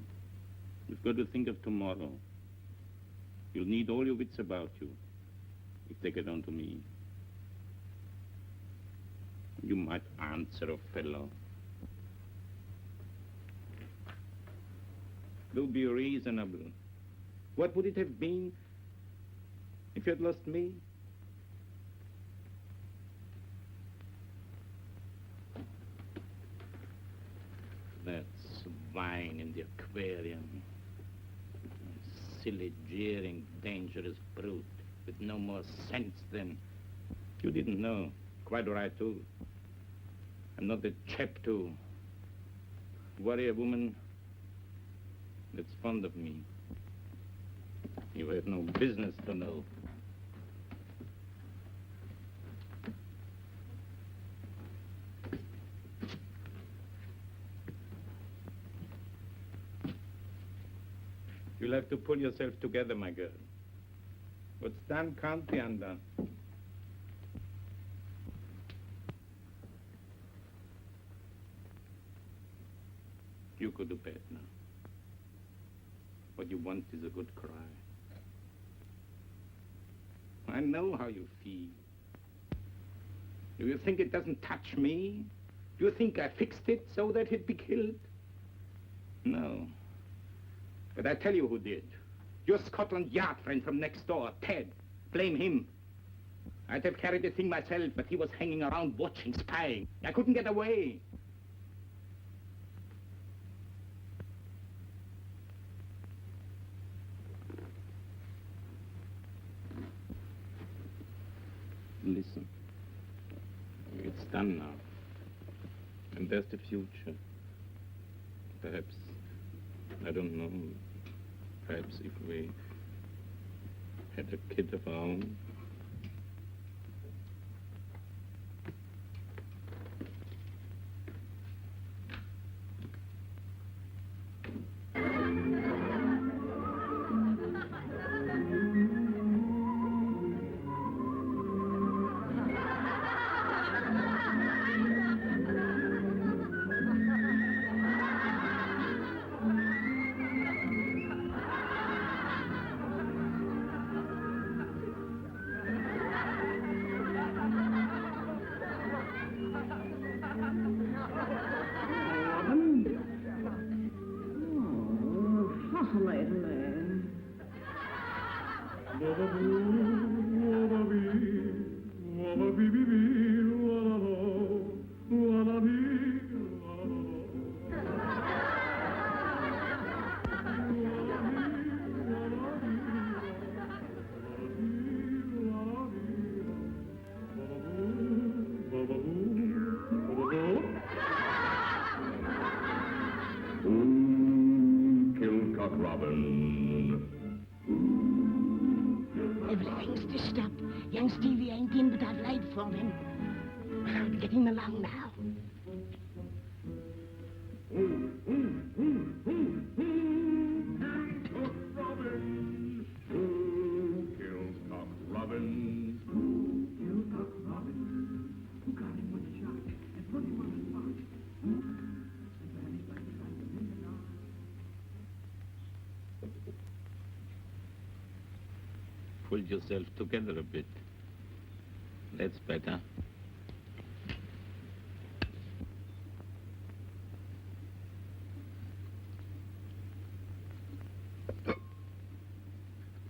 You've got to think of tomorrow. You'll need all your wits about you if they get on to me. You might answer a fellow. Do be reasonable. What would it have been if you had lost me? That swine in the aquarium. Silly, jeering, dangerous brute with no more sense than... You didn't know. Quite right, too. I'm not the chap to worry a woman that's fond of me. You have no business to know. You'll have to pull yourself together, my girl. What's done can't be undone. You go to bed now. What you want is a good cry. I know how you feel. Do you think it doesn't touch me? Do you think I fixed it so that he'd be killed? No. But I tell you who did. Your Scotland Yard friend from next door, Ted. Blame him. I'd have carried the thing myself, but he was hanging around watching, spying. I couldn't get away. Listen. It's done now. And there's the future. Perhaps, I don't know, perhaps if we had a kid of our own. Cock Robin. Everything's dished up. Young Stevie ain't in, but I've laid for him. I'm getting along now. Cock Robin. Who kills Cock Robin? Who killed Cock Robin? Who got him with a shot and put him on the spot? Pull yourself together a bit. That's better.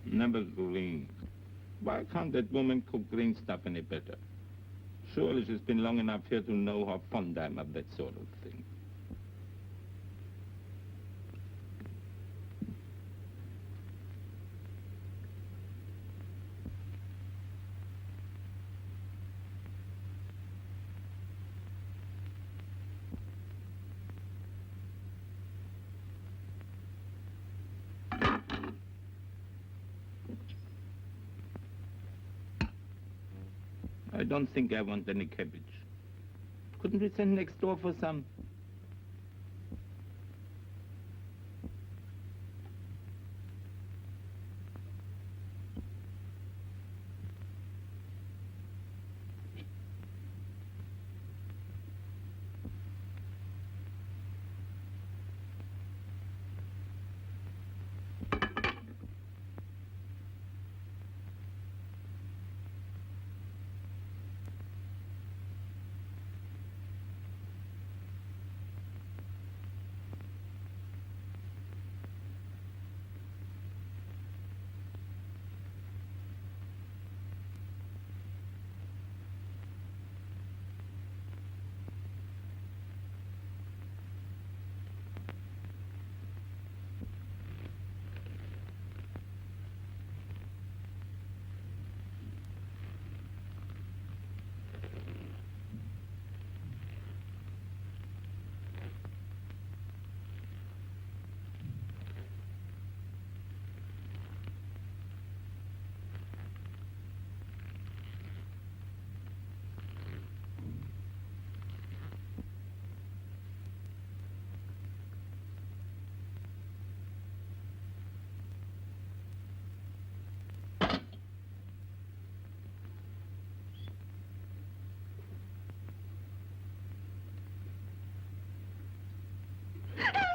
Never green. Why can't that woman cook green stuff any better? Surely she's been long enough here to know how fond I am of that sort of thing. I don't think I want any cabbage. Couldn't we send next door for some?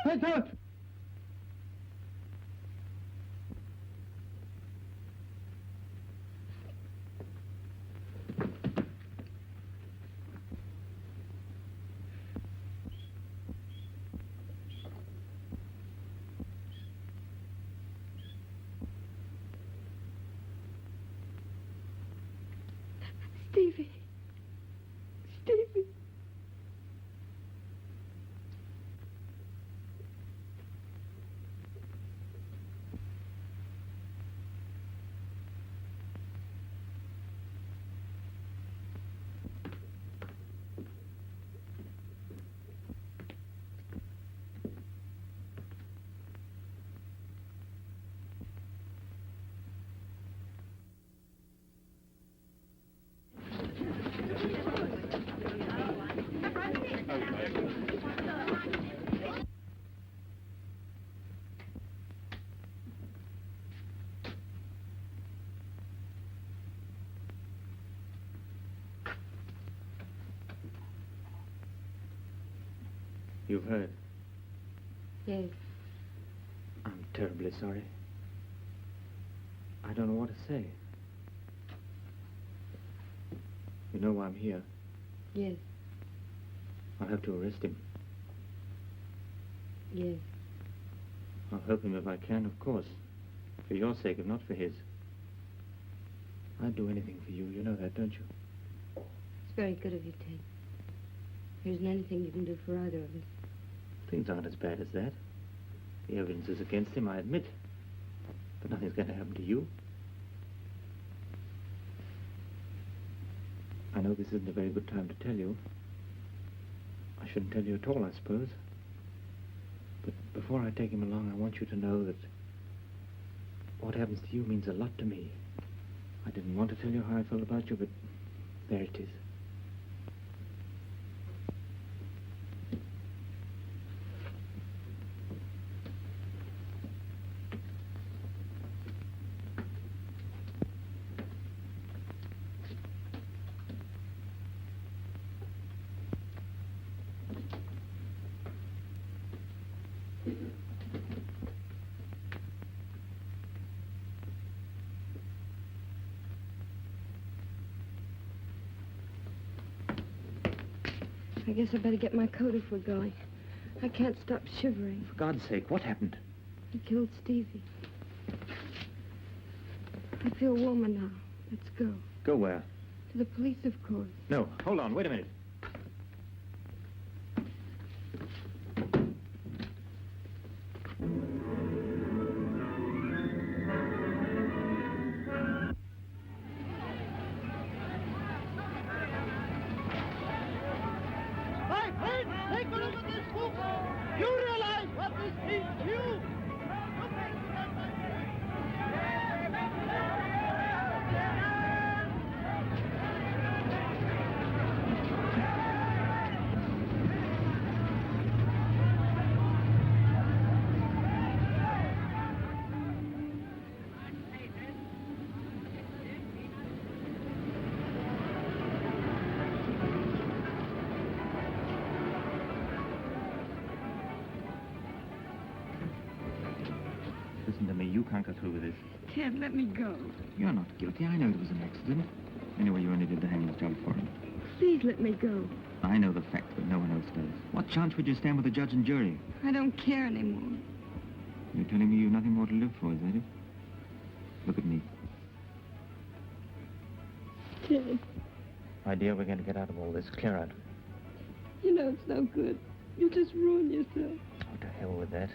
Hey, Kurt! Stevie. Stevie. You've heard. Yes. I'm terribly sorry. I don't know what to say. You know why I'm here. Yes. I'll have to arrest him. Yes. I'll help him if I can, of course. For your sake, if not for his. I'd do anything for you. You know that, don't you? It's very good of you, Ted. There isn't anything you can do for either of us. Things aren't as bad as that. The evidence is against him, I admit. But nothing's going to happen to you. I know this isn't a very good time to tell you. I shouldn't tell you at all, I suppose. But before I take him along, I want you to know that what happens to you means a lot to me. I didn't want to tell you how I felt about you, but there it is. I guess I better get my coat if we're going. I can't stop shivering. For God's sake, what happened? He killed Stevie. I feel warmer now. Let's go. Go where? To the police, of course. No, hold on, wait a minute. My friends, take a look at this book. You realize what this means to you? Listen to me, you can't go through with this. Ted, let me go. You're not guilty. I know it was an accident. Anyway, you only did the hangman's job for him. Please let me go. I know the fact, but no one else does. What chance would you stand with the judge and jury? I don't care anymore. You're telling me you've nothing more to live for, is that it? Look at me. Ted, My dear, we're going to get out of all this. Clear out. you know it's no good. You just ruin yourself. Oh, to hell with that.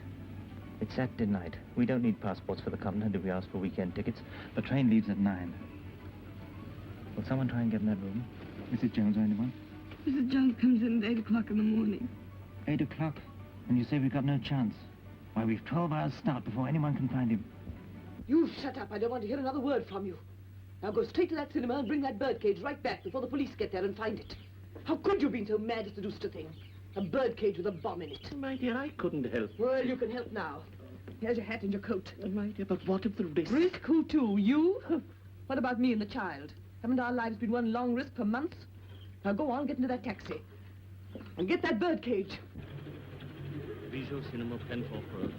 It's Saturday night. We don't need passports for the continent if we ask for weekend tickets. The train leaves at 9. Will someone try and get in that room? Mrs. Jones or anyone? Mrs. Jones comes in at 8 o'clock in the morning. 8 o'clock? And you say we've got no chance? Why, we've 12 hours start before anyone can find him. You shut up. I don't want to hear another word from you. Now go straight to that cinema and bring that birdcage right back before the police get there and find it. How could you have been so mad as to do such a thing? A birdcage with a bomb in it. My dear, I couldn't help. Well, you can help now. Here's your hat and your coat. My dear, but what if the risk... Risk? Who to? You? What about me and the child? Haven't our lives been one long risk for months? Now go on, get into that taxi. And get that birdcage. Bijou Cinema, Penforth Road.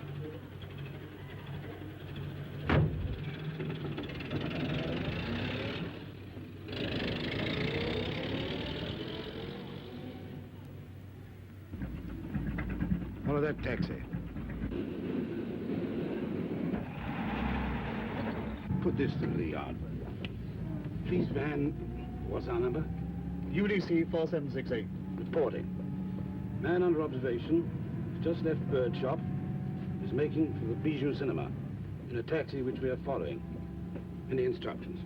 Follow that taxi. Put this to the yard. Police van, what's our number? UDC 4768. Reporting. Man under observation, just left bird shop, is making for the Bijou Cinema in a taxi which we are following. Any instructions?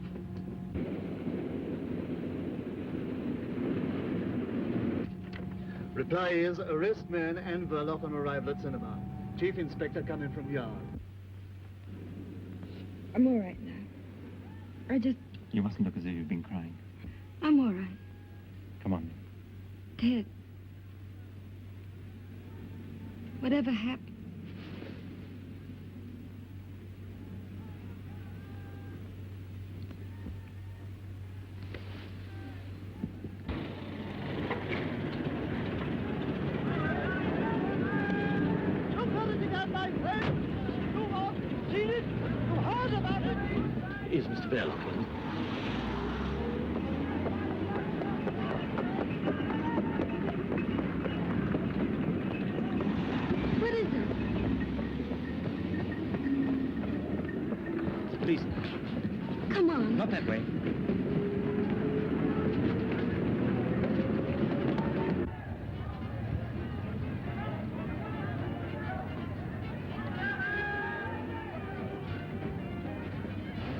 Reply is arrest man and Verloc on arrival at cinema. Chief Inspector coming from yard. I'm all right now. You mustn't look as if you've been crying. I'm all right. Come on. Ted, whatever happened, Is Mr. Verloc in? what is it? It's the police. Come on. Not that way.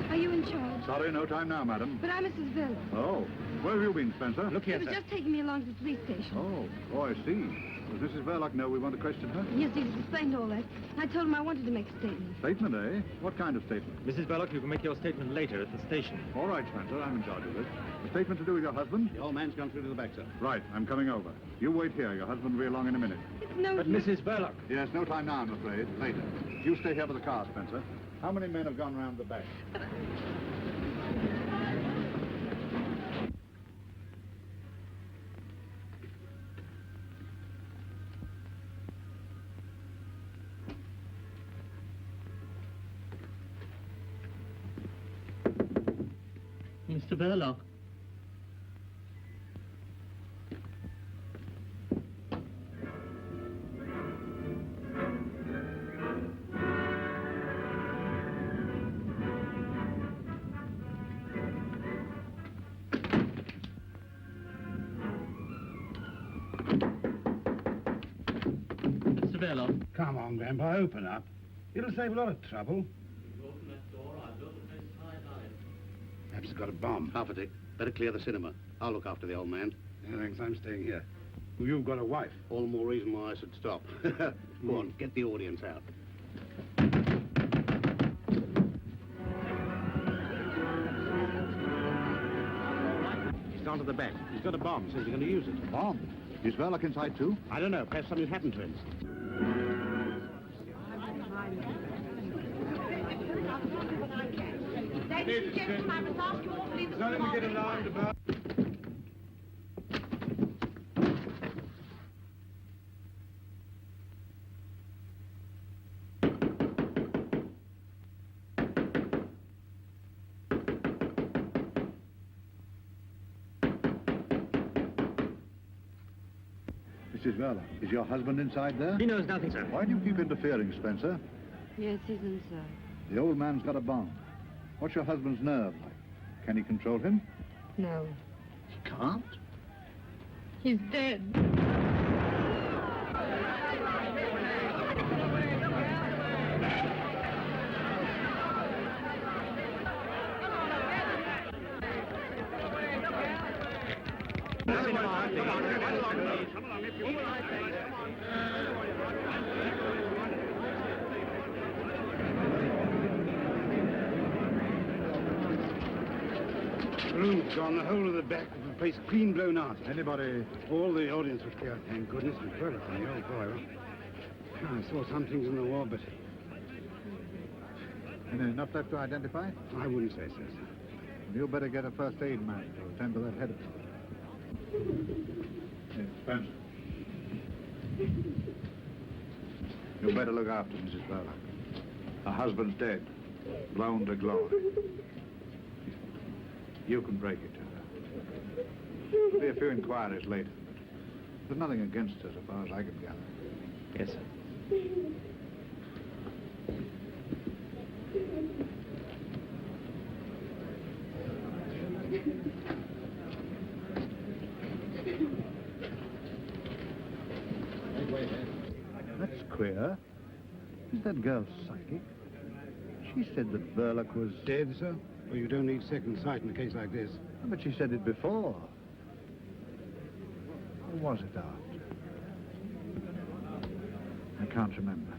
Are you in charge? Sorry, no time now, madam. But I'm Mrs. Villa. Oh, where have you been, Spencer? Look He here, was sir. just taking me along to the police station. Oh, I see. Does Mrs. Verloc know we want to question her? Yes, he's explained all that. I told him I wanted to make a statement. Statement, eh? What kind of statement? Mrs. Verloc, you can make your statement later at the station. All right, Spencer, I'm in charge of this. A statement to do with your husband? The old man's gone through to the back, sir. Right, I'm coming over. You wait here. Your husband will be along in a minute. It's no But use. Mrs. Verloc... Yes, no time now, I'm afraid. Later. You stay here with the car, Spencer. How many men have gone round the back? Mr. Verloc. Mr. Verloc. Come on, Grandpa, open up. It'll save a lot of trouble. Open that door, I've built a place high. Perhaps it's got a bomb. Half a tick. Better clear the cinema. I'll look after the old man. Yeah, thanks, I'm staying here. Well, you've got a wife. All the more reason why I should stop. Go on, get the audience out. He's gone to the back. He's got a bomb. Says he's going to use it. Bomb? Is Verloc inside, too? I don't know. Perhaps something happened to him. Ladies and gentlemen, I must ask you all to leave the Nothing to get alarmed about. Mrs. Verloc, is your husband inside there? He knows nothing, sir. Why do you keep interfering, Spencer? Yes, he's inside. The old man's got a bomb. What's your husband's nerve like? Can he control him? No. He can't? He's dead. The room's gone. The whole of the back of the place clean blown out. Anybody? All the audience was clear. Thank goodness. And Verloc and the old boy. I saw some things in the wall, but Enough left to identify? I wouldn't say so, sir. You better get a first aid man to attend to that head. Hey, Spencer. You better look after Mrs. Verloc. Her husband's dead. Blown to glory. You can break it to her. There'll be a few inquiries later. There's nothing against her so far as I can gather. Yes, sir. That's queer. Is that girl psychic? She said that Verloc was... Dead, sir? Well, you don't need second sight in a case like this. But she said it before. Or was it after? I can't remember.